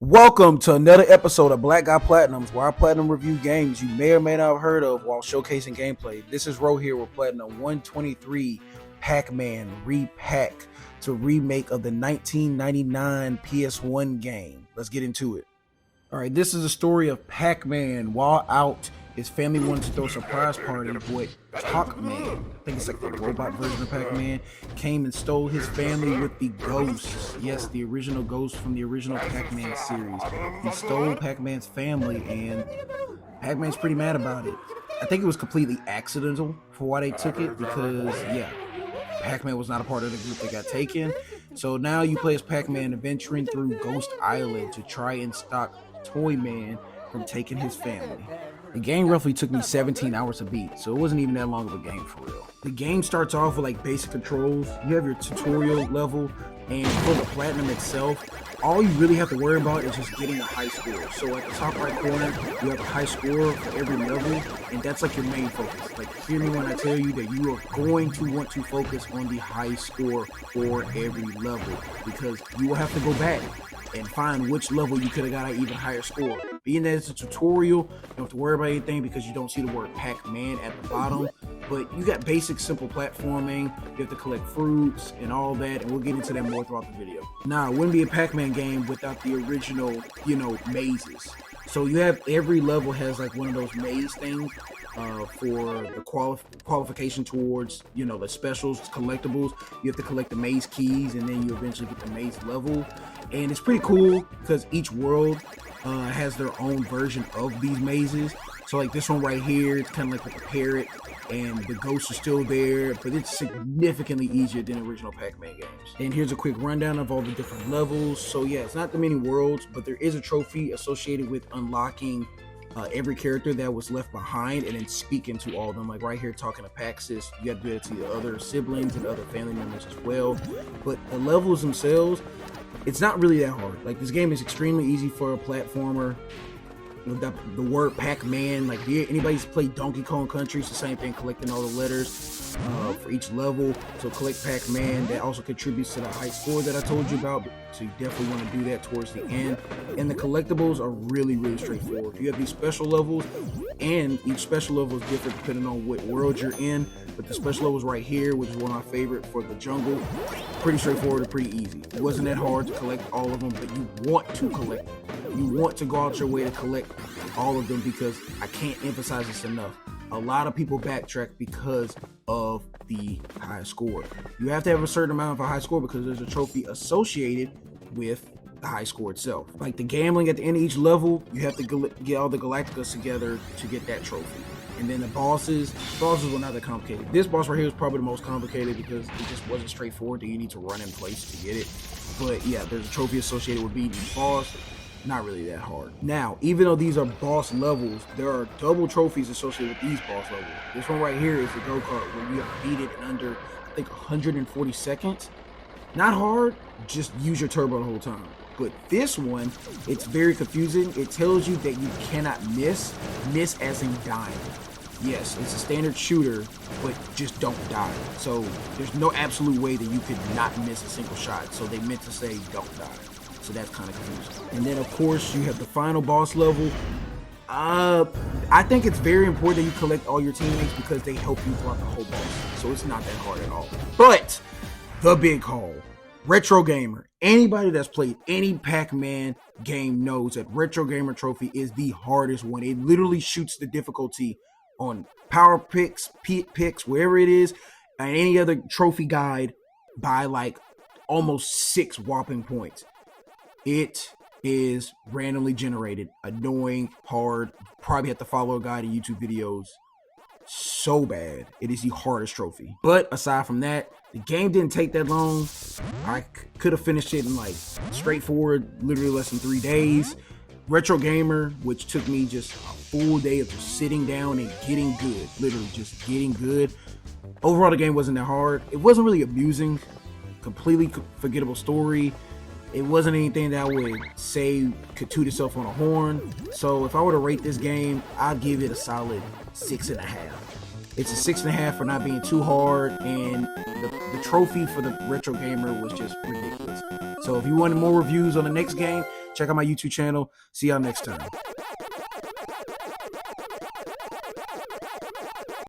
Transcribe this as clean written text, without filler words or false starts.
Welcome to another episode of Black Guy Platinums, where I platinum review games you may or may not have heard of while showcasing gameplay. This is Ro here with Platinum 123 Pac-Man Re-Pac. It's a remake of the 1999 PS1 game. Let's get into it. Alright, this is the story of Pac-Man. While out, his family wanted to throw a surprise party, but Pac-Man, I think it's like the robot version of Pac-Man, came and stole his family with the ghosts. Yes, the original ghost from the original Pac-Man series. He stole Pac-Man's family, and Pac-Man's pretty mad about it. I think it was completely accidental for why they took it, because, yeah, Pac-Man was not a part of the group that got taken. So now you play as Pac-Man adventuring through Ghost Island to try and stop Toyman from taking his family. The game roughly took me 17 hours to beat, so it wasn't even that long of a game for real. The game starts off with like basic controls. You have your tutorial level, and for the platinum itself, all you really have to worry about is just getting a high score. So at the top right corner, you have a high score for every level, and that's like your main focus. Like, hear me when I tell you that you are going to want to focus on the high score for every level, because you will have to go back and find which level you could have got an even higher score. Being that it's a tutorial, you don't have to worry about anything because you don't see the word Pac-Man at the bottom. But you got basic, simple platforming. You have to collect fruits and all that, and we'll get into that more throughout the video. Now, it wouldn't be a Pac-Man game without the original, mazes. So you have every level has like one of those maze things for the qualification towards, the specials, collectibles. You have to collect the maze keys, and then you eventually get the maze level. And it's pretty cool because each world has their own version of these mazes. So like this one right here, it's kind of like with a parrot, and the ghosts are still there, but it's significantly easier than original Pac-Man games. And here's a quick rundown of all the different levels. So yeah, it's not that many worlds, but there is a trophy associated with unlocking every character that was left behind, and then speaking to all of them. Like right here, talking to Paxis, you have to do that to the other siblings and other family members as well. But the levels themselves, it's not really that hard. Like, this game is extremely easy for a platformer. The word Pac-Man, like, anybody's played Donkey Kong Country, it's the same thing, collecting all the letters for each level. So collect Pac-Man. That also contributes to the high score that I told you about, so you definitely want to do that towards the end. And the collectibles are really, really straightforward. You have these special levels, and each special level is different depending on what world you're in. But the special levels right here, which is one of my favorite for the jungle, pretty straightforward and pretty easy. It wasn't that hard to collect all of them, but you want to collect them. You want to go out your way to collect all of them, because I can't emphasize this enough. A lot of people backtrack because of the high score. You have to have a certain amount of a high score because there's a trophy associated with the high score itself. Like the gambling at the end of each level, you have to get all the Galacticas together to get that trophy. And then the bosses were not that complicated. This boss right here is probably the most complicated because it just wasn't straightforward that you need to run in place to get it. But yeah, there's a trophy associated with beating each boss. Not really that hard. Now, even though these are boss levels, there are double trophies associated with these boss levels. This one right here is the go-kart, where you have to beat it in under, I think, 140 seconds. Not hard, just use your turbo the whole time. But this one, it's very confusing. It tells you that you cannot miss as in dying. Yes, it's a standard shooter, but just don't die. So there's no absolute way that you could not miss a single shot. So they meant to say don't die. So that's kind of confusing. And then of course you have the final boss level. I think it's very important that you collect all your teammates because they help you throughout the whole boss. So it's not that hard at all. But the big haul, Retro Gamer. Anybody that's played any Pac-Man game knows that Retro Gamer Trophy is the hardest one. It literally shoots the difficulty on Power Picks, wherever it is, and any other trophy guide by like almost 6 whopping points. It is randomly generated, annoying, hard. Probably have to follow a guide in YouTube videos. So bad. It is the hardest trophy. But aside from that, the game didn't take that long. I could have finished it in like straightforward, literally less than 3 days. Retro Gamer, which took me just a full day of just sitting down and getting good. Literally just getting good. Overall, the game wasn't that hard. It wasn't really amusing. Completely forgettable story. It wasn't anything that I would say could toot itself on a horn. So if I were to rate this game, I'd give it a solid 6.5. It's a 6.5 for not being too hard, and the trophy for the Retro Gamer was just ridiculous. So if you wanted more reviews on the next game, Check out my YouTube channel. See y'all next time.